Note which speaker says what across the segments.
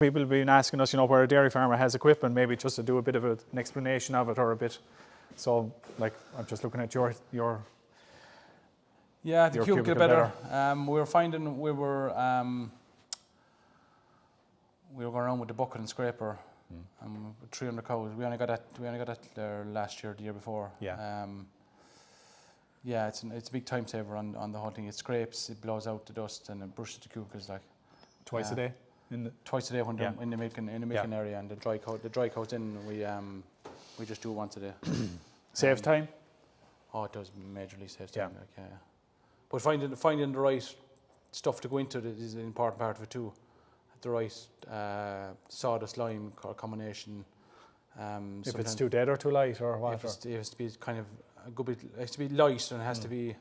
Speaker 1: people have been asking us, where a dairy farmer has equipment, maybe just to do a bit of an explanation of it or a bit. So, like, I'm just looking at your
Speaker 2: Yeah, the cubicle better. We were finding we were going around with the bucket and scraper, with 300 cows. We only got that there last year, the year before.
Speaker 1: Yeah.
Speaker 2: Yeah, it's a big time saver on the whole thing. It scrapes, it blows out the dust, and it brushes the cubicles like
Speaker 1: twice a day.
Speaker 2: Twice a day when in the milking area, and the dry coat's in. We just do it once a day.
Speaker 1: Saves time.
Speaker 2: Oh, it does majorly saves time. Yeah. But finding the right stuff to go into it is an important part of it too. The right sawdust lime combination.
Speaker 1: If it's too dead or too light or what?
Speaker 2: It has to be kind of a good bit. It has to be light, and it has to be.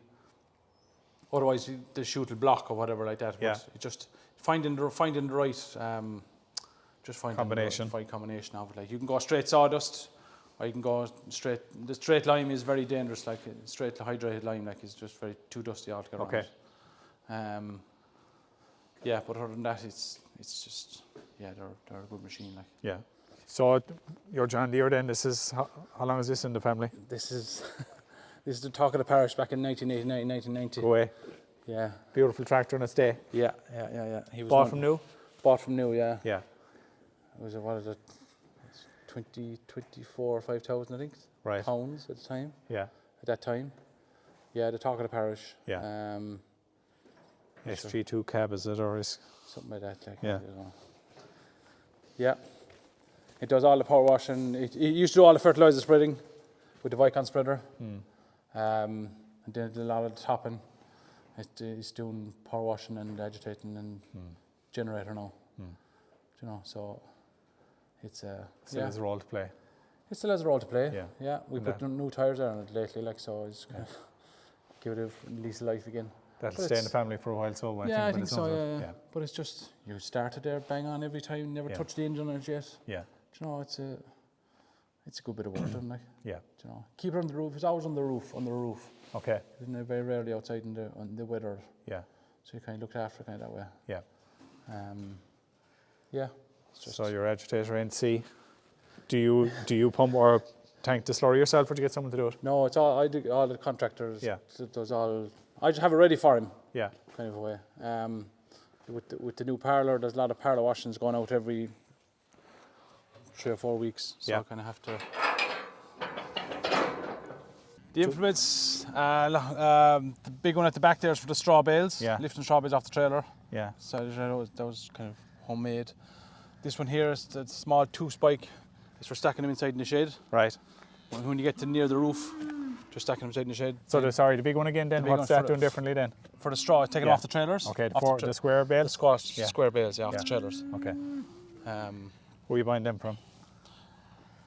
Speaker 2: Otherwise, the chute will block or whatever like that.
Speaker 1: Yeah.
Speaker 2: But it just finding the right.
Speaker 1: Combination.
Speaker 2: The right combination of it. Like you can go straight sawdust, or you can go straight. The straight lime is very dangerous. Like straight hydrated lime, like is just too dusty altogether.
Speaker 1: Okay.
Speaker 2: Yeah, but other than that, it's just they're a good machine. Like.
Speaker 1: Yeah. So your John Deere then, this is, how long is this in the family?
Speaker 2: This is the talk of the parish back in 1989, 1990.
Speaker 1: Go away.
Speaker 2: Yeah.
Speaker 1: Beautiful tractor in its day.
Speaker 2: Yeah. He was
Speaker 1: Bought from new?
Speaker 2: Bought from new, yeah.
Speaker 1: Yeah.
Speaker 2: It was, what is it, 24 or 5,000, I think,
Speaker 1: right.
Speaker 2: pounds at the time.
Speaker 1: Yeah.
Speaker 2: At that time. Yeah, the talk of the parish.
Speaker 1: Yeah. SG2 cab, is it, or is?
Speaker 2: Something like that. Like,
Speaker 1: yeah.
Speaker 2: Yeah. It does all the power washing. It used to do all the fertilizer spreading with the Vicon spreader. And did a lot of the topping. It's doing power washing and agitating and generator now. So it's
Speaker 1: still has a role to play.
Speaker 2: It still has a role to play.
Speaker 1: Yeah.
Speaker 2: Yeah. We put new tyres on it lately, like, so it's kind of give it a lease of life again.
Speaker 1: That'll stay in the family for a while, so
Speaker 2: I think so. Yeah. But it's just you started there, bang on every time. Never touched the engine on it yet.
Speaker 1: Yeah.
Speaker 2: It's a good bit of work done, like.
Speaker 1: Yeah.
Speaker 2: Keep it on the roof. It's always on the roof.
Speaker 1: Okay.
Speaker 2: Isn't it very rarely outside on the weather?
Speaker 1: Yeah.
Speaker 2: So you kind of looked after it kind of that way.
Speaker 1: Yeah.
Speaker 2: Yeah.
Speaker 1: So your agitator NC. Do you pump or tank the slurry yourself, or do you get someone to do it?
Speaker 2: No, it's all I do. All the contractors.
Speaker 1: Yeah.
Speaker 2: It does all. I just have it ready for him.
Speaker 1: Yeah.
Speaker 2: Kind of a way. With the new parlour, there's a lot of parlour washings going out every 3 or 4 weeks. So I kind of have to. The implements, the big one at the back there is for the straw bales.
Speaker 1: Yeah.
Speaker 2: Lifting straw bales off the trailer.
Speaker 1: Yeah.
Speaker 2: So that was kind of homemade. This one here is the small 2-spike. It's for stacking them inside in the shed.
Speaker 1: Right.
Speaker 2: When you get to near the roof, just stacking them inside in the shed.
Speaker 1: So the big one again then, what's that doing differently then?
Speaker 2: For the straw, taking off the trailers.
Speaker 1: Okay, the square bales?
Speaker 2: The square bales, off the trailers.
Speaker 1: Okay. Where are you buying them from?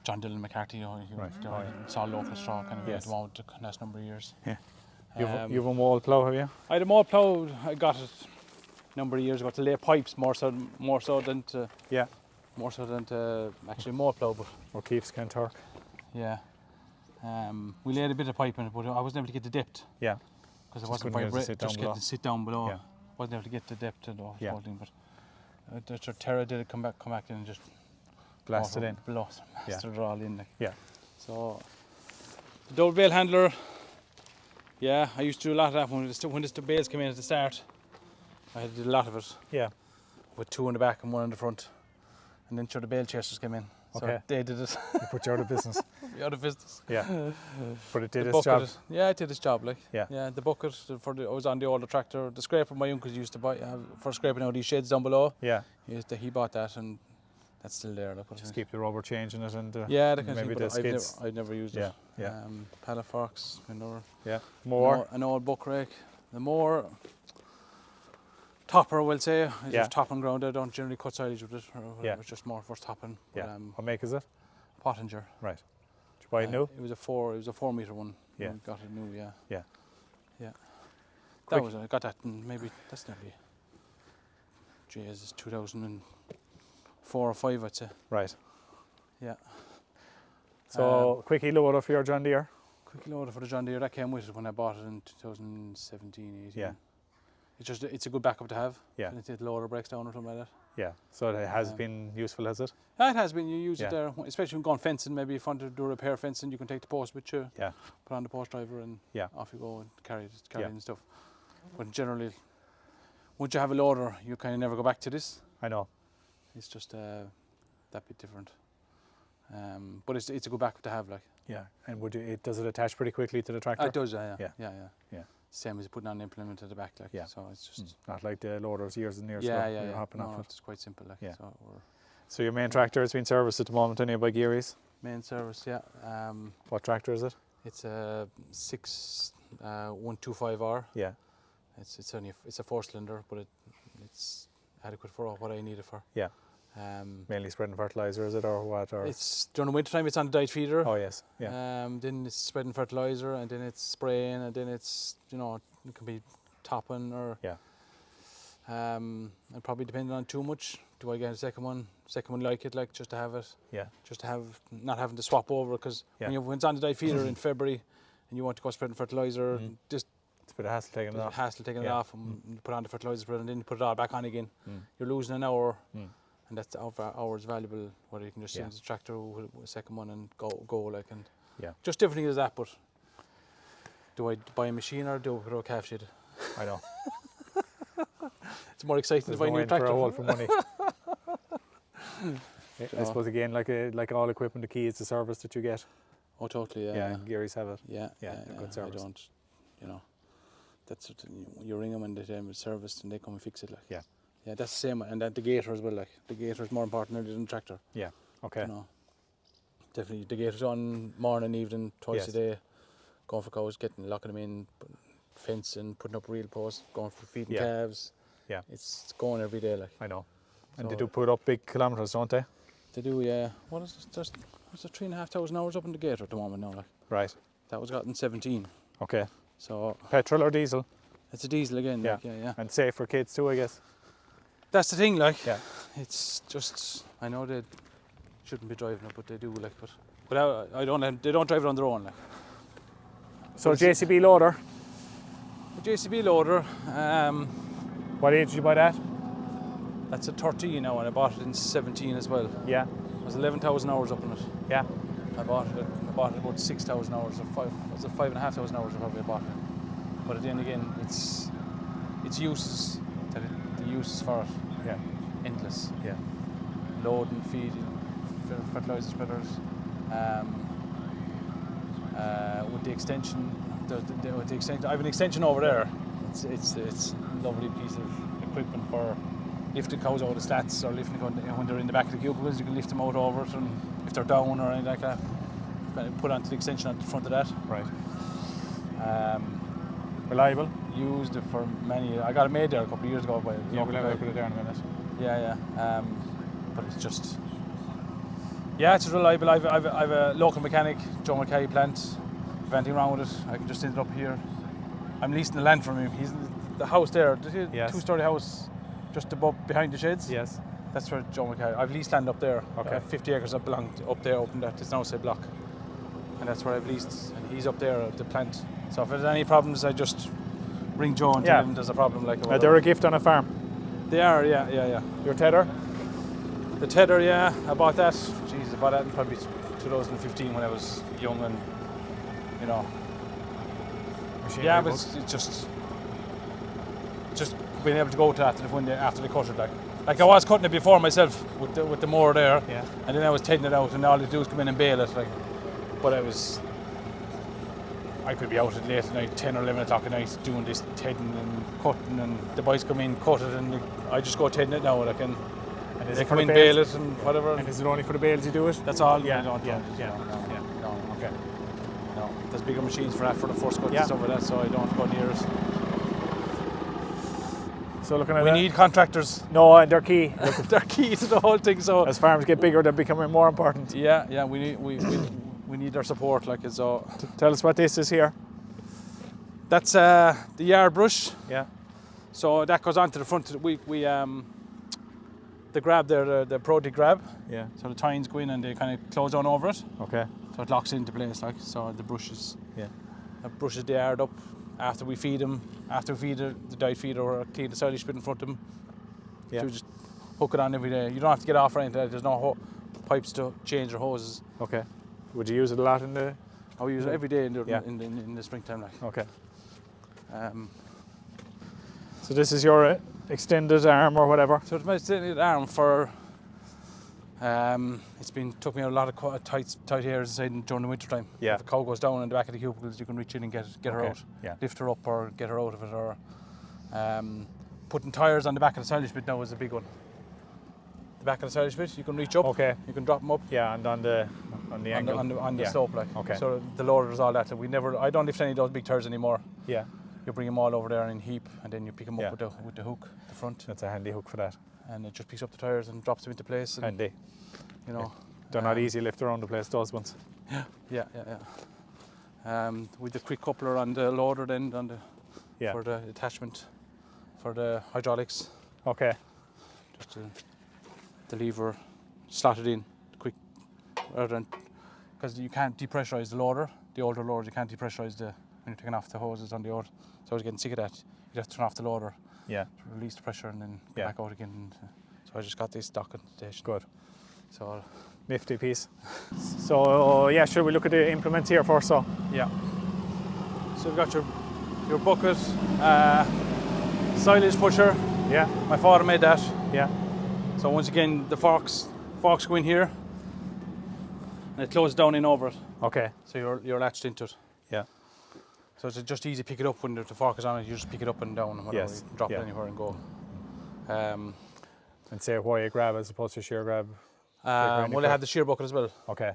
Speaker 2: John Dillon McCarthy, it's all local straw kind of at the moment, the last number of years. Yeah.
Speaker 1: You've a wall plough, have you?
Speaker 2: I had a mall plough. I got it a number of years ago to lay pipes more so than to actually mall plough. But
Speaker 1: or keeps can torque.
Speaker 2: Yeah. We laid a bit of pipe in it, but I wasn't able to get the depth.
Speaker 1: Yeah.
Speaker 2: Because it wasn't vibrating. Just get to sit down below. Yeah. Wasn't able to get the depth of the whole thing. But Terra did it come back in and just
Speaker 1: blasted it
Speaker 2: all in. Like.
Speaker 1: Yeah.
Speaker 2: So the double bale handler. Yeah, I used to do a lot of that when the bales came in at the start. I had to do a lot of it. Yeah. With 2 on the back and 1 on the front, and then the bale chasers came in. So they did it.
Speaker 1: You put you out of business.
Speaker 2: Out of business.
Speaker 1: Yeah. But it did its job.
Speaker 2: Yeah, it did its job. Like.
Speaker 1: Yeah.
Speaker 2: Yeah. The bucket I was on the older tractor. The scraper my uncles used to buy for scraping out these sheds down below. Yeah. He bought that, and that's still there.
Speaker 1: Just keep the rubber changing it and
Speaker 2: that kind
Speaker 1: maybe
Speaker 2: of thing.
Speaker 1: the skids.
Speaker 2: I'd never used it.
Speaker 1: Yeah.
Speaker 2: Pallet forks.
Speaker 1: More.
Speaker 2: An old buck rake. The more topper, we'll say. It's just top and ground. I don't generally cut silage with it. It's just more for topping.
Speaker 1: Yeah. What make is it?
Speaker 2: Pottinger.
Speaker 1: Right. Did you buy it new?
Speaker 2: It was a 4 metre one.
Speaker 1: Yeah.
Speaker 2: We got it new. Yeah.
Speaker 1: Yeah.
Speaker 2: Yeah. I got that in maybe that's nearly. Jesus, 2004 or 5, I'd say.
Speaker 1: Right.
Speaker 2: Yeah.
Speaker 1: So quickie loader for your John Deere.
Speaker 2: Quickie loader for the John Deere, that came with it when I bought it in 2017, 18.
Speaker 1: Yeah.
Speaker 2: It's a good backup to have.
Speaker 1: Yeah.
Speaker 2: If the loader breaks down or something like that.
Speaker 1: Yeah. So it has been useful, has it?
Speaker 2: It has been. You use
Speaker 1: Yeah.
Speaker 2: it there, especially when going fencing. Maybe if you want to do repair fencing, you can take the post with you,
Speaker 1: Yeah.
Speaker 2: put on the post driver, and
Speaker 1: Yeah.
Speaker 2: off you go and carry
Speaker 1: Yeah.
Speaker 2: it and stuff. But generally, once you have a loader, you kind of never go back to this.
Speaker 1: I know.
Speaker 2: It's just that bit different. But it's a good backup to have, like.
Speaker 1: Yeah. And does it attach pretty quickly to the tractor?
Speaker 2: It does, yeah.
Speaker 1: Yeah.
Speaker 2: Same as putting on an implement at the back, like.
Speaker 1: Yeah.
Speaker 2: So it's just.
Speaker 1: Not like the loaders years and years ago.
Speaker 2: Yeah.
Speaker 1: You're hopping
Speaker 2: No,
Speaker 1: off it.
Speaker 2: it's quite simple, like.
Speaker 1: Yeah.
Speaker 2: So
Speaker 1: So your main tractor has been serviced at the moment, anyway, by Geary's.
Speaker 2: main service, yeah.
Speaker 1: What tractor is it?
Speaker 2: It's a 125R.
Speaker 1: Yeah.
Speaker 2: It's only it's a 4-cylinder, but it's adequate for what I need it for.
Speaker 1: Yeah. Mainly spreading fertilizer, is it, or what? Or
Speaker 2: It's during the winter time. It's on the diet feeder.
Speaker 1: oh yes. Yeah.
Speaker 2: Then it's spreading fertilizer, and then it's spraying, and then it's it can be topping or
Speaker 1: Yeah.
Speaker 2: And probably depending on too much. Do I get a second one like it, like just to have it?
Speaker 1: Yeah.
Speaker 2: Just to have not having to swap over, because when it's on the diet feeder in February, and you want to go spreading fertilizer, just
Speaker 1: It's a bit of hassle taking it off.
Speaker 2: hassle taking it off, and you put on the fertilizer spreader, and then you put it all back on again. You're losing an hour, and that's hours valuable. Whether you can just send the tractor with a second one and go like, and just different things as that. But do I buy a machine or do I put a calf shed?
Speaker 1: I know.
Speaker 2: It's more exciting to buy a new tractor.
Speaker 1: For a hole for money. I suppose again, like all equipment, the key is the service that you get.
Speaker 2: Oh, totally.
Speaker 1: Yeah, and Geary's have it.
Speaker 2: Yeah.
Speaker 1: Good service.
Speaker 2: I don't, that's what, you ring them and they tell them it's serviced and they come and fix it. Like.
Speaker 1: Yeah.
Speaker 2: Yeah, that's the same, and the gator as well. Like the gator is more important than the tractor.
Speaker 1: Yeah. Okay.
Speaker 2: Definitely the gator's on morning, evening, twice a day. Going for cows, locking them in, fencing, putting up reel posts, going for feeding calves.
Speaker 1: Yeah.
Speaker 2: It's going every day, like.
Speaker 1: I know. And they do put up big kilometres, don't they?
Speaker 2: They do, yeah. What is it? There's 3,500 hours up in the gator at the moment now, like.
Speaker 1: Right.
Speaker 2: That was got in 17.
Speaker 1: Okay.
Speaker 2: So.
Speaker 1: Petrol or diesel?
Speaker 2: It's a diesel again.
Speaker 1: Yeah.
Speaker 2: Like, yeah.
Speaker 1: And safe for kids too, I guess.
Speaker 2: That's the thing, like.
Speaker 1: Yeah.
Speaker 2: It's just, I know they shouldn't be driving it, but they do, like. But they don't drive it on their own, like.
Speaker 1: So JCB loader.
Speaker 2: A JCB loader.
Speaker 1: What age did you buy that?
Speaker 2: That's a 13 now, and I bought it in 17 as well.
Speaker 1: Yeah.
Speaker 2: It was 11,000 hours up on it.
Speaker 1: Yeah.
Speaker 2: I bought it about 6,000 hours, or 5,500 hours I probably bought it. But then again, it's uses that the uses for it.
Speaker 1: Yeah.
Speaker 2: Endless.
Speaker 1: Yeah.
Speaker 2: Loading, feeding, fertilizer spreaders. With the extension, I have an extension over there. It's a lovely piece of equipment for lifting cows out of the slats, or lifting when they're in the back of the cubicles. You can lift them out over it, and if they're down or anything like that, put onto the extension at the front of that.
Speaker 1: Right. Reliable.
Speaker 2: Used it for many years. I got it made there a couple of years ago.
Speaker 1: We'll have a look at it there in a minute.
Speaker 2: Yeah. But it's just. Yeah, it's reliable. I've a local mechanic, Joe Mackay plant. If anything wrong with it, I can just end it up here. I'm leasing the land from him. He's the house there, the two-story house, just behind the sheds.
Speaker 1: Yes.
Speaker 2: That's where Joe Mackay. I've leased land up there.
Speaker 1: Okay.
Speaker 2: 50 acres that belong up there, open that. It's now say block, and that's where I've leased. And he's up there at the plant. So if there's any problems, I just ring Joe and tell him there's a problem. Like
Speaker 1: they're a gift on a farm.
Speaker 2: They are, yeah.
Speaker 1: Your tether?
Speaker 2: The tether, yeah. I bought that. Jeez, I bought that in probably 2015 when I was young and. Yeah, but it's just being able to go to that after they cut it, like I was cutting it before myself with the mower there, and then I was taking it out, and all they do is come in and bale it, like. But I could be out at late at night, 10 or 11 o'clock at night, doing this tedding and cutting, and the boys come in, cut it, and I just go tedding it now, like, and they come in, bale it, and whatever.
Speaker 1: And is it only for the bales you do it?
Speaker 2: That's all.
Speaker 1: Yeah.
Speaker 2: No,
Speaker 1: Okay.
Speaker 2: No, there's bigger machines for that, for the first cut and stuff like that, so I don't go near it.
Speaker 1: So looking at
Speaker 2: we need contractors.
Speaker 1: No, and they're key.
Speaker 2: They're key to the whole thing. So
Speaker 1: as farms get bigger, they're becoming more important.
Speaker 2: Yeah. We need their support. Like, so.
Speaker 1: Tell us what this is here.
Speaker 2: That's the yard brush.
Speaker 1: Yeah.
Speaker 2: So that goes onto the front. The grab there, the Proti grab.
Speaker 1: Yeah.
Speaker 2: So the tines go in and they kind of close on over it.
Speaker 1: Okay.
Speaker 2: So it locks into place, like, so the brushes.
Speaker 1: Yeah.
Speaker 2: That brushes the yard up after we feed them. After we feed the diet feeder or clean the silage bit in front of them.
Speaker 1: Yeah.
Speaker 2: So we just hook it on every day. You don't have to get off or anything. There's no pipes to change or hoses.
Speaker 1: Okay. Would you use it a lot in the?
Speaker 2: I would use it every day in
Speaker 1: Yeah.
Speaker 2: the springtime. Like.
Speaker 1: Okay.
Speaker 2: Um,
Speaker 1: So this is your extended arm or whatever.
Speaker 2: so it's my extended arm for. Took me a lot of tight areas inside during the winter time.
Speaker 1: Yeah.
Speaker 2: If a cow goes down in the back of the cubicles, you can reach in and get her
Speaker 1: Okay.
Speaker 2: out.
Speaker 1: Yeah.
Speaker 2: Lift her up or get her out of it, or putting tyres on the back of the silage bit now is a big one. The back of the silage bit, you can reach up.
Speaker 1: Okay.
Speaker 2: You can drop them up.
Speaker 1: Yeah, and on the angle.
Speaker 2: On the
Speaker 1: Yeah.
Speaker 2: slope, like.
Speaker 1: Okay.
Speaker 2: So the loaders, all that. I don't lift any of those big tyres anymore.
Speaker 1: Yeah.
Speaker 2: You bring them all over there in heap, and then you pick them
Speaker 1: Yeah.
Speaker 2: up with the hook, the front,
Speaker 1: That's a handy hook for that.
Speaker 2: and it just picks up the tyres and drops them into place. And,
Speaker 1: Handy.
Speaker 2: you know.
Speaker 1: They're not easy to lift around the place, those ones.
Speaker 2: Yeah. With the quick coupler on the loader, then
Speaker 1: Yeah.
Speaker 2: for the attachment for the hydraulics,
Speaker 1: Okay.
Speaker 2: just the lever slotted in quick, rather than because you can't depressurize the loader. The older loaders, you can't depressurize when you're taking off the hoses on the old. So I was getting sick of that. You'd have to turn off the loader,
Speaker 1: Yeah.
Speaker 2: to release the pressure, and then go
Speaker 1: Yeah.
Speaker 2: back out again. And, so I just got this docking station.
Speaker 1: Good.
Speaker 2: So
Speaker 1: Nifty piece. So yeah, should we look at the implements here first? So
Speaker 2: yeah. So you've got your bucket, silage pusher.
Speaker 1: yeah,
Speaker 2: My father made that.
Speaker 1: yeah,
Speaker 2: So once again, the forks go in here, and it closes down in over it.
Speaker 1: okay,
Speaker 2: So you're latched into it.
Speaker 1: yeah,
Speaker 2: So it's just easy to pick it up when the fork is on it. You just pick it up and down, and whatever.
Speaker 1: Yes,
Speaker 2: You can drop
Speaker 1: yeah.
Speaker 2: it anywhere and go.
Speaker 1: and say why you grab as opposed to shear grab.
Speaker 2: Well, I had the shear bucket as well.
Speaker 1: Okay,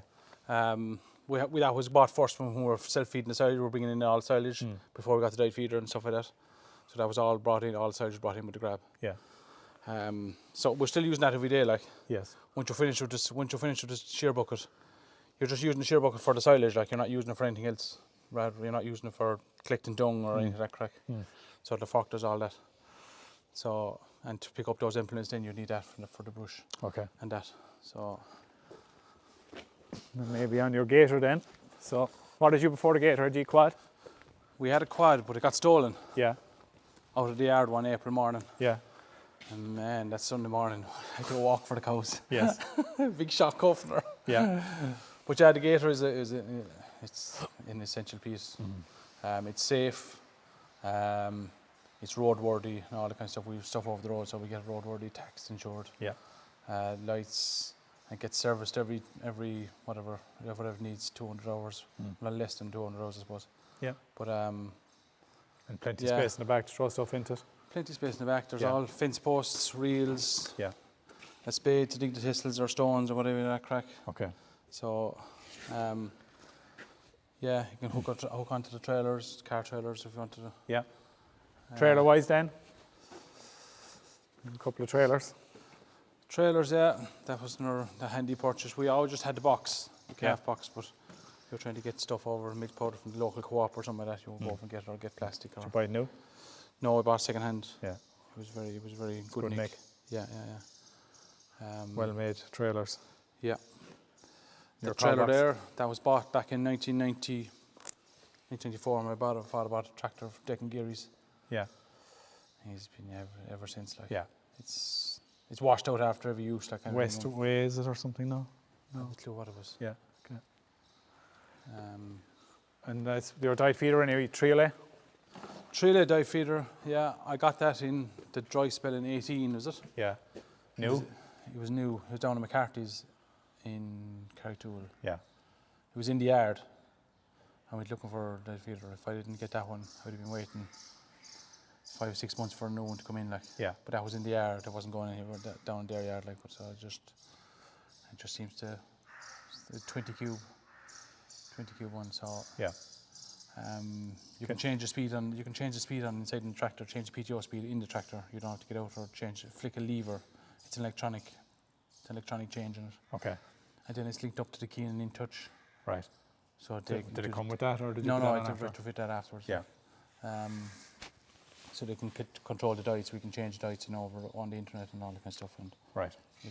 Speaker 2: That was bought first when we were self-feeding the silage. We were bringing in all silage before we got the dyed feeder and stuff like that. So that was all brought in. All the silage was brought in with the grab.
Speaker 1: yeah,
Speaker 2: So we're still using that every day. Like
Speaker 1: yes,
Speaker 2: once you're finished with this shear bucket, you're just using the shear bucket for the silage. Like you're not using it for anything else. Rather, you're not using it for collecting dung or anything of that crack. So the fork does all that. So, and to pick up those implements, then you need that for the brush
Speaker 1: okay.
Speaker 2: and that. So
Speaker 1: And maybe on your gator then. So what did you before the gator? A G quad?
Speaker 2: we had a quad, but it got stolen
Speaker 1: Yeah,
Speaker 2: out of the yard one April morning.
Speaker 1: yeah,
Speaker 2: And man, that Sunday morning, I had to walk for the cows.
Speaker 1: yes,
Speaker 2: Big shock opener.
Speaker 1: yeah,
Speaker 2: But yeah, the gator it's an essential piece. It's safe. It's roadworthy and all that kind of stuff. We have stuff over the road, so we get roadworthy, taxed, insured.
Speaker 1: yeah,
Speaker 2: Lights, and get serviced every whatever it needs, 200 hours. Well, less than 200 hours, I suppose.
Speaker 1: yeah.
Speaker 2: But
Speaker 1: And plenty
Speaker 2: yeah.
Speaker 1: space in the back to throw stuff into it.
Speaker 2: plenty of space in the back. There's
Speaker 1: Yeah.
Speaker 2: all fence posts, reels,
Speaker 1: Yeah,
Speaker 2: a spade to dig the thistles or stones or whatever that crack.
Speaker 1: okay,
Speaker 2: So, yeah, you can hook onto the trailers, car trailers if you want to.
Speaker 1: yeah. Trailer wise then? A couple of trailers.
Speaker 2: Trailers, yeah, that was the handy purchase. We always just had the box, the calf box, but if you're trying to get stuff over milk powder from the local co-op or something like that, you will go over and get it or get plastic. Or,
Speaker 1: Did you buy it new?
Speaker 2: no, I bought second hand.
Speaker 1: Yeah,
Speaker 2: It was very good,
Speaker 1: good
Speaker 2: nick.
Speaker 1: make.
Speaker 2: Yeah.
Speaker 1: Well made trailers.
Speaker 2: Yeah.
Speaker 1: Your
Speaker 2: The trailer
Speaker 1: car box.
Speaker 2: there, that was bought back in 1994. My father bought a tractor for Deccan Gearys.
Speaker 1: Yeah,
Speaker 2: He's been ever since. Like,
Speaker 1: yeah.
Speaker 2: it's washed out after every use. Like,
Speaker 1: West Way is it or something? No.
Speaker 2: No clue what it was.
Speaker 1: Yeah. Okay.
Speaker 2: Um,
Speaker 1: And that's your dyed feeder anyway, Triole?
Speaker 2: Trillet dye feeder, yeah, I got that in the dry spell in 18, was it?
Speaker 1: Yeah. New?
Speaker 2: It was new. It was down at McCarthy's in Carrigtwohill.
Speaker 1: Yeah.
Speaker 2: It was in the yard. I went looking for a dye feeder. If I didn't get that one, I would have been waiting 5 or 6 months for a new one to come in. Like.
Speaker 1: Yeah.
Speaker 2: But that was in the yard. It wasn't going anywhere down in their yard. Like, but so it just seems to 20 cube one. So
Speaker 1: Yeah.
Speaker 2: you can change the speed on. You can change the speed on inside the tractor. Change the PTO speed in the tractor. You don't have to get out or change. Flick a lever. It's electronic. It's electronic change in it.
Speaker 1: Okay.
Speaker 2: And then it's linked up to the key and in touch.
Speaker 1: Right.
Speaker 2: So
Speaker 1: Did it come with that or did you
Speaker 2: No,
Speaker 1: put
Speaker 2: no,
Speaker 1: that
Speaker 2: I
Speaker 1: on
Speaker 2: had
Speaker 1: after?
Speaker 2: to retrofit that afterwards.
Speaker 1: Yeah.
Speaker 2: So they can control the diets. We can change diets, over on the internet and all that kind of stuff, and
Speaker 1: Right.
Speaker 2: they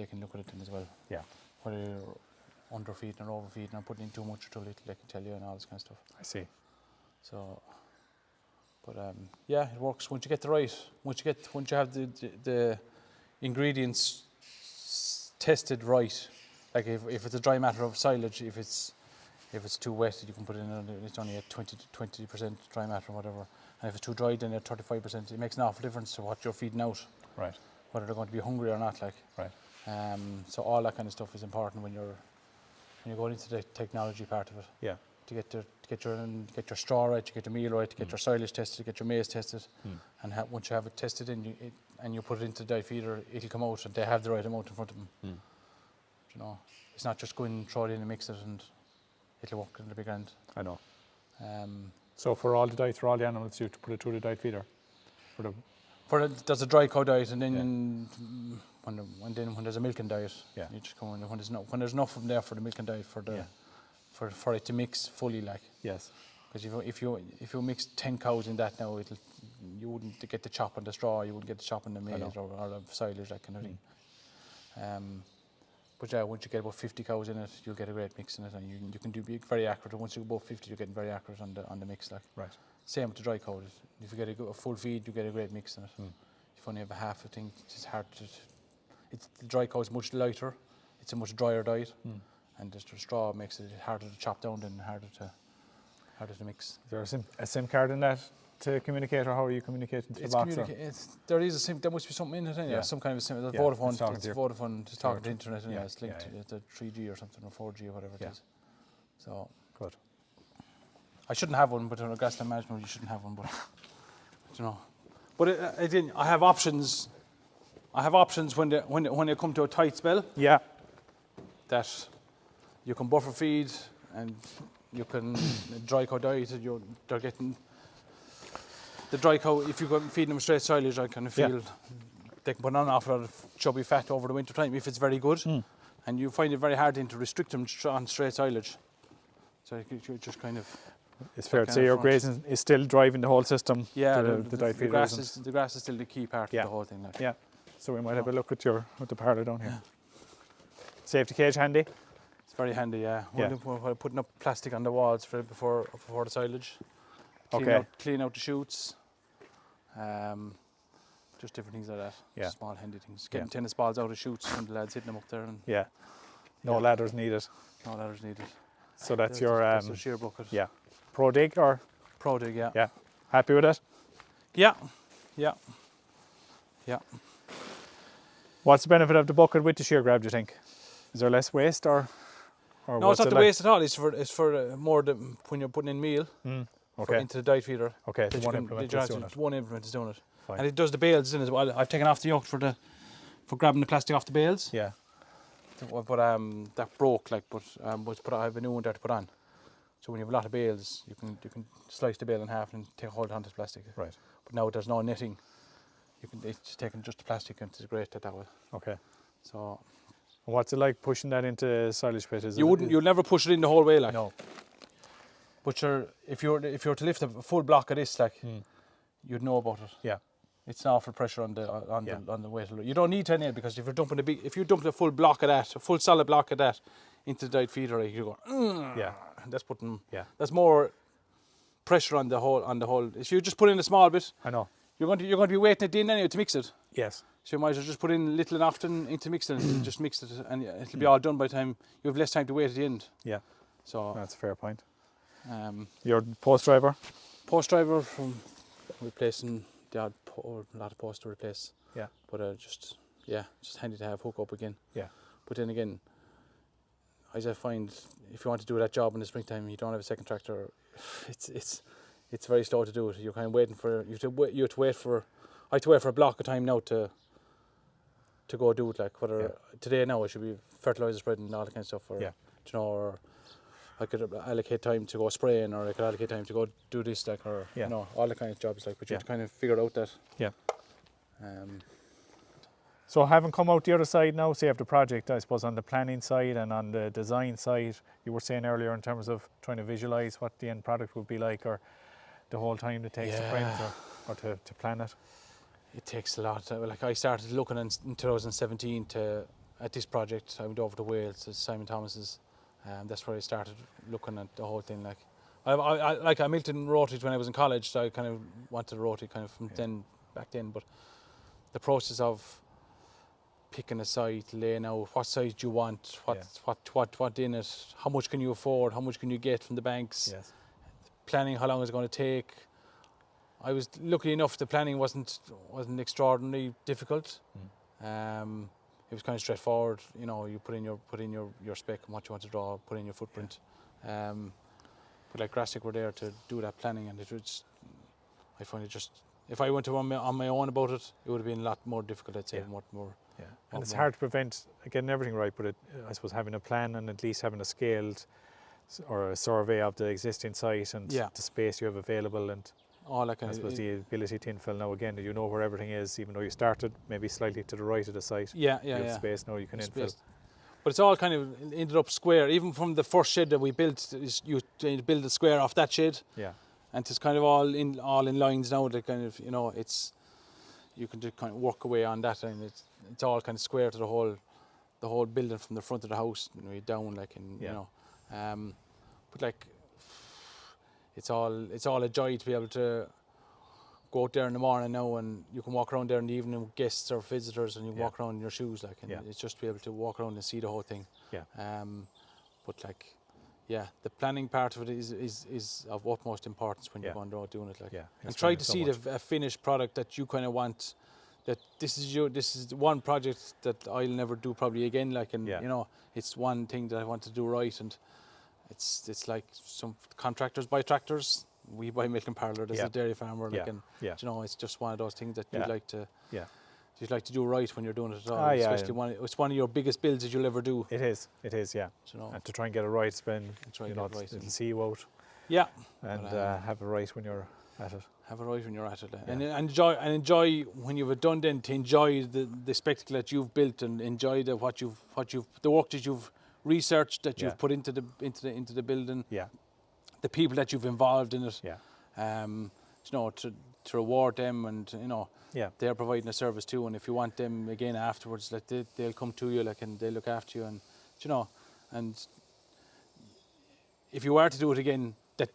Speaker 2: can look at it then as well.
Speaker 1: Yeah.
Speaker 2: Whether you're underfeeding or overfeeding or putting in too much or too little, they can tell you and all this kind of stuff.
Speaker 1: I see.
Speaker 2: So, but yeah, it works once you get the right. Once you have the ingredients tested right. Like if it's a dry matter of silage, if it's too wet, you can put it in. It's only at 20% dry matter or whatever. And if it's too dry, then at 35%. It makes an awful difference to what you're feeding out.
Speaker 1: Right.
Speaker 2: Whether they're going to be hungry or not. Like.
Speaker 1: Right.
Speaker 2: So all that kind of stuff is important when you're going into the technology part of it.
Speaker 1: Yeah.
Speaker 2: To get your straw right, to get your meal right, to get your silage tested, to get your maize tested, and once you have it tested and you put it into the diet feeder, it'll come out and they have the right amount in front of them. You know, it's not just go in and throw it in and mix it and it'll work in the big end.
Speaker 1: I know.
Speaker 2: Um,
Speaker 1: So for all the diet for all the animals, you have to put it through the diet feeder.
Speaker 2: there's a dry cow diet, and then when there's a milking diet,
Speaker 1: Yeah.
Speaker 2: you just come in when there's enough of them there for the milking diet for it to mix fully, like.
Speaker 1: Yes.
Speaker 2: Because if you mix 10 cows in that now, you wouldn't get the chop on the straw, you wouldn't get the chop on the maize or the silage, that kind of thing. But yeah, once you get about 50 cows in it, you'll get a great mix in it, and you can be very accurate. And once you go above 50, you're getting very accurate on the mix, like.
Speaker 1: Right.
Speaker 2: Same with the dry cow. If you get a full feed, you get a great mix in it. If you only have a half a thing, it's hard to. The dry cow is much lighter. It's a much drier diet, and the straw makes it harder to chop down and harder to mix.
Speaker 1: Is there a SIM card in that to communicate, or how are you communicating to the box?
Speaker 2: There is a SIM. There must be something in it. Anyway.
Speaker 1: Yeah.
Speaker 2: Some kind of a SIM.
Speaker 1: Yeah,
Speaker 2: Vodafone.
Speaker 1: it's
Speaker 2: Vodafone to talking to the internet. Anyway.
Speaker 1: Yeah.
Speaker 2: It's linked to 3G or something, or 4G or whatever it is. So
Speaker 1: Good.
Speaker 2: I shouldn't have one, but on a grassland management, you shouldn't have one. But you know, but again, I have options. I have options when they come to a tight spell.
Speaker 1: Yeah.
Speaker 2: That you can buffer feed and you can dry cow diet. They're getting the dry cow. If you go feed them straight silage, I kind of feel they can put on an awful lot of chubby fat over the winter time if it's very good, and you find it very hard then to restrict them on straight silage. So you just kind of.
Speaker 1: It's fair to say your grazing is still driving the whole system.
Speaker 2: Yeah,
Speaker 1: the diet feeder
Speaker 2: grass is still the key part of the whole thing. Like.
Speaker 1: Yeah. So we might have a look at the parlour down here. Yeah. Safety cage handy.
Speaker 2: It's very handy, yeah. We're putting up plastic on the walls before the silage. Clean out the chutes. Just different things like that.
Speaker 1: Yeah.
Speaker 2: Small handy things. Getting tennis balls out of chutes and the lads hitting them up there. And
Speaker 1: no ladders needed.
Speaker 2: No ladders needed.
Speaker 1: So that's
Speaker 2: that's a shear bucket.
Speaker 1: Yeah. Pro dig or?
Speaker 2: Pro dig, yeah.
Speaker 1: Yeah. Happy with it?
Speaker 2: Yeah.
Speaker 1: What's the benefit of the bucket with the shear grab, do you think? Is there less waste or
Speaker 2: no, it's not the waste at all. It's for more when you're putting in meal into the diet feeder.
Speaker 1: Okay, one implement
Speaker 2: is doing it.
Speaker 1: Fine.
Speaker 2: And it does the bales in as well. I've taken off the yoke for grabbing the plastic off the bales.
Speaker 1: Yeah.
Speaker 2: But that broke, like, but I have a new one there to put on. So when you have a lot of bales, you can slice the bale in half and hold it onto the plastic.
Speaker 1: Right.
Speaker 2: But now there's no netting. It's taking just the plastic and it's great that way.
Speaker 1: Okay.
Speaker 2: So.
Speaker 1: What's it like pushing that into silage pit?
Speaker 2: You'll never push it in the whole way, like.
Speaker 1: No.
Speaker 2: But if you were to lift a full block of this, like, you'd know about it.
Speaker 1: Yeah.
Speaker 2: It's an awful pressure on the weight. You don't need to anyway, because if you're dumping a full block of that, a full solid block of that into the diet feeder, like, you go.
Speaker 1: Yeah.
Speaker 2: That's putting.
Speaker 1: Yeah.
Speaker 2: That's more pressure on the whole. If you just put in a small bit,
Speaker 1: I know.
Speaker 2: You're going to be waiting it in anyway to mix it.
Speaker 1: Yes.
Speaker 2: So you might as well just put in little and often into mixing it and just mix it, and it'll be all done by the time you have less time to wait at the end.
Speaker 1: Yeah.
Speaker 2: So
Speaker 1: that's a fair point.
Speaker 2: Your
Speaker 1: post driver?
Speaker 2: Post driver from replacing the odd a lot of posts to replace.
Speaker 1: Yeah.
Speaker 2: But just handy to have hook up again.
Speaker 1: Yeah.
Speaker 2: But then again, as I find, if you want to do that job in the springtime, you don't have a second tractor. It's very slow to do it. You're kind of waiting for you have to wait for. I have to wait for a block of time now to go do it. Like today now I should be fertilizer spreading and all that kind of stuff. Or I could allocate time to go spraying, or I could allocate time to go do this, like, or all the kind of jobs, like. But you have to kind of figure out that.
Speaker 1: Yeah. So having come out the other side now, say of the project, I suppose on the planning side and on the design side, you were saying earlier in terms of trying to visualise what the end product would be like, or the whole time it takes to print or to plan it. It
Speaker 2: takes a lot. Like, I started looking in 2017 at this project. I went over to Wales to Simon Thomas's. That's where I started looking at the whole thing. Like, I milked in Rotary when I was in college, so I kind of wanted Rotary kind of from back then. But the process of picking a site, laying out what site you want,
Speaker 1: Yeah.
Speaker 2: what in it, how much can you afford, how much can you get from the banks,
Speaker 1: Yes.
Speaker 2: planning how long it's going to take. I was lucky enough the planning wasn't extraordinarily difficult. It was kind of straightforward. You know, you put in your spec and what you want to draw, put in your footprint. But like Grassic were there to do that planning, and it was, I find it just, if I went to on my own about it, it would have been a lot more difficult, I'd say,
Speaker 1: Yeah.
Speaker 2: much more.
Speaker 1: Yeah, and it's hard to prevent getting everything right, but I suppose having a plan and at least having a scaled or a survey of the existing site and
Speaker 2: Yeah.
Speaker 1: the space you have available, and
Speaker 2: All that
Speaker 1: I
Speaker 2: kind of,
Speaker 1: suppose the ability to infill now again, you know where everything is, even though you started maybe slightly to the right of the site.
Speaker 2: yeah,
Speaker 1: You have
Speaker 2: yeah.
Speaker 1: space now you can infill.
Speaker 2: Space. But it's all kind of ended up square. Even from the first shed that we built, you build a square off that shed,
Speaker 1: Yeah,
Speaker 2: and it's kind of all in lines now. That kind of, you know, it's, you can just kind of work away on that, and it's all kind of square to the whole building from the front of the house, you know, down, like, and
Speaker 1: Yeah.
Speaker 2: you know, but like, it's all a joy to be able to go out there in the morning now, and you can walk around there in the evening with guests or visitors, and you
Speaker 1: Yeah.
Speaker 2: walk around in your shoes, like, and
Speaker 1: Yeah.
Speaker 2: it's just to be able to walk around and see the whole thing.
Speaker 1: Yeah.
Speaker 2: But like, yeah, the planning part of it is of utmost importance when
Speaker 1: Yeah.
Speaker 2: you're going out doing it, like,
Speaker 1: yeah.
Speaker 2: and
Speaker 1: Explain
Speaker 2: try
Speaker 1: it
Speaker 2: to
Speaker 1: so
Speaker 2: see
Speaker 1: much.
Speaker 2: a finished product that you kind of want. That this is the one project that I'll never do probably again, like, and
Speaker 1: Yeah.
Speaker 2: you know, it's one thing that I want to do right, and it's like some contractors buy tractors, we buy milk and parlour. There's
Speaker 1: Yeah.
Speaker 2: a dairy farmer, like,
Speaker 1: Yeah.
Speaker 2: and
Speaker 1: Yeah.
Speaker 2: you know, it's just one of those things that
Speaker 1: Yeah.
Speaker 2: you'd
Speaker 1: Yeah.
Speaker 2: like to do right when you're doing it at all.
Speaker 1: Ah, yeah,
Speaker 2: Especially it's one of your biggest builds that you'll ever do.
Speaker 1: It is, yeah.
Speaker 2: You know,
Speaker 1: And to try and get it right, spend,
Speaker 2: try
Speaker 1: you
Speaker 2: and
Speaker 1: know,
Speaker 2: get it right,
Speaker 1: it'll
Speaker 2: and-
Speaker 1: see you out
Speaker 2: yeah,
Speaker 1: and
Speaker 2: But,
Speaker 1: have it right when you're at it.
Speaker 2: have it right when you're at it,
Speaker 1: Yeah.
Speaker 2: and enjoy when you've done then, to enjoy the spectacle that you've built, and enjoy the work that you've researched, that you've
Speaker 1: Yeah.
Speaker 2: put into the building,
Speaker 1: Yeah,
Speaker 2: the people that you've involved in it.
Speaker 1: yeah,
Speaker 2: You know, to reward them, and you know,
Speaker 1: yeah,
Speaker 2: they're providing a service too. And if you want them again afterwards, like, they'll come to you, like, and they look after you, and you know, and if you were to do it again, that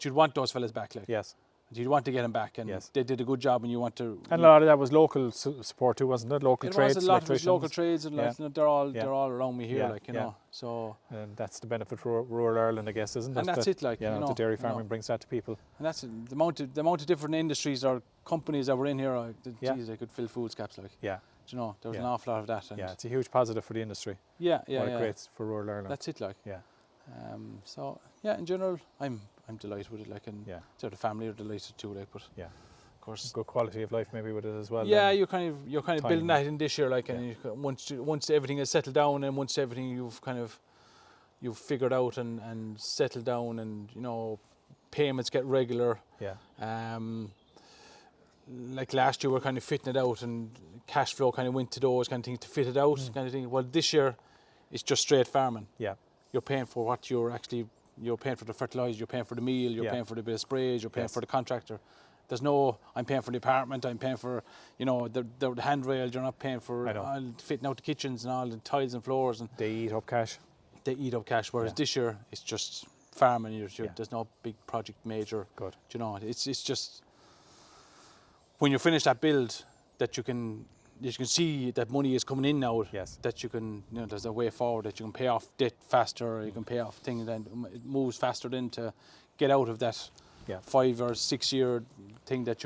Speaker 2: you'd want those fellas back, like,
Speaker 1: yes.
Speaker 2: you'd want to get them back, and
Speaker 1: Yes.
Speaker 2: they did a good job, and you want to.
Speaker 1: And a lot of that was local support too, wasn't it? Local
Speaker 2: It
Speaker 1: trades,
Speaker 2: was a lot of
Speaker 1: electricians.
Speaker 2: local trades, and like,
Speaker 1: Yeah.
Speaker 2: you know,
Speaker 1: Yeah.
Speaker 2: they're all around me here,
Speaker 1: Yeah,
Speaker 2: like, you
Speaker 1: yeah.
Speaker 2: know. So,
Speaker 1: And that's the benefit for rural Ireland, I guess, isn't it?
Speaker 2: and that's it, like,
Speaker 1: Yeah,
Speaker 2: you know,
Speaker 1: the dairy
Speaker 2: you know.
Speaker 1: farming brings that to people.
Speaker 2: And that's it. The amount of different industries or companies that were in here.
Speaker 1: Yeah.
Speaker 2: Geez, they could fill food scaps, like.
Speaker 1: Yeah,
Speaker 2: Do you know, there was an
Speaker 1: Yeah.
Speaker 2: awful lot of that. And
Speaker 1: yeah. It's a huge positive for the industry.
Speaker 2: yeah,
Speaker 1: What
Speaker 2: yeah.
Speaker 1: it creates for rural Ireland.
Speaker 2: That's it, like.
Speaker 1: Yeah,
Speaker 2: So yeah, in general, I'm delighted with it, like, and
Speaker 1: yeah,
Speaker 2: so the family are delighted too, like, but
Speaker 1: yeah.
Speaker 2: of course.
Speaker 1: Good quality of life maybe with it as well.
Speaker 2: Yeah,
Speaker 1: then.
Speaker 2: you're kind of
Speaker 1: time.
Speaker 2: building that in this year, like,
Speaker 1: Yeah.
Speaker 2: and once everything is settled down, and once everything you've figured out and settled down, and you know, payments get regular.
Speaker 1: Yeah,
Speaker 2: Like last year, we're kind of fitting it out, and cash flow kind of went to those kind of things to fit it out, kind of thing. Well, this year, it's just straight farming.
Speaker 1: yeah,
Speaker 2: You're paying for what you're paying for the fertilizer, you're paying for the meal, you're
Speaker 1: Yeah.
Speaker 2: paying for the bit of sprays, you're paying
Speaker 1: Yes.
Speaker 2: for the contractor. There's no, I'm paying for the apartment, I'm paying for, you know, the handrail, you're not paying for
Speaker 1: I know.
Speaker 2: all fitting out the kitchens and all the tiles and floors, and
Speaker 1: they eat up cash.
Speaker 2: they eat up cash. Whereas
Speaker 1: Yeah.
Speaker 2: this year, it's just farming,
Speaker 1: Yeah.
Speaker 2: there's no big project major.
Speaker 1: Good.
Speaker 2: Do you know, it's just, when you finish that build, that you can see that money is coming in now.
Speaker 1: Yes.
Speaker 2: That you can, you know, there's a way forward that you can pay off debt faster, or you can pay off things, and it moves faster then to get out of that
Speaker 1: Yeah.
Speaker 2: 5 or 6 year thing that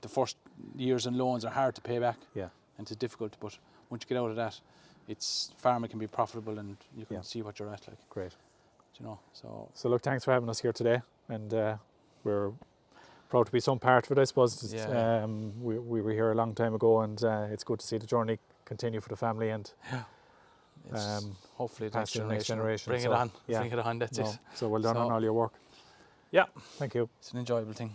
Speaker 2: the first years and loans are hard to pay back,
Speaker 1: Yeah,
Speaker 2: and it's difficult. But once you get out of that, farming can be profitable, and you can
Speaker 1: Yeah.
Speaker 2: see what you're at, like,
Speaker 1: great.
Speaker 2: do you know.
Speaker 1: So look, thanks for having us here today, and we're proud to be some part of it, I suppose.
Speaker 2: Yeah.
Speaker 1: We were here a long time ago, and it's good to see the journey continue for the family, and
Speaker 2: It's hopefully the
Speaker 1: pass to the next generation.
Speaker 2: Bring
Speaker 1: So,
Speaker 2: it on.
Speaker 1: yeah.
Speaker 2: Bring it on. That's
Speaker 1: No,
Speaker 2: it.
Speaker 1: so well done
Speaker 2: So-
Speaker 1: on all your work.
Speaker 2: Yeah,
Speaker 1: Thank you.
Speaker 2: it's an enjoyable thing.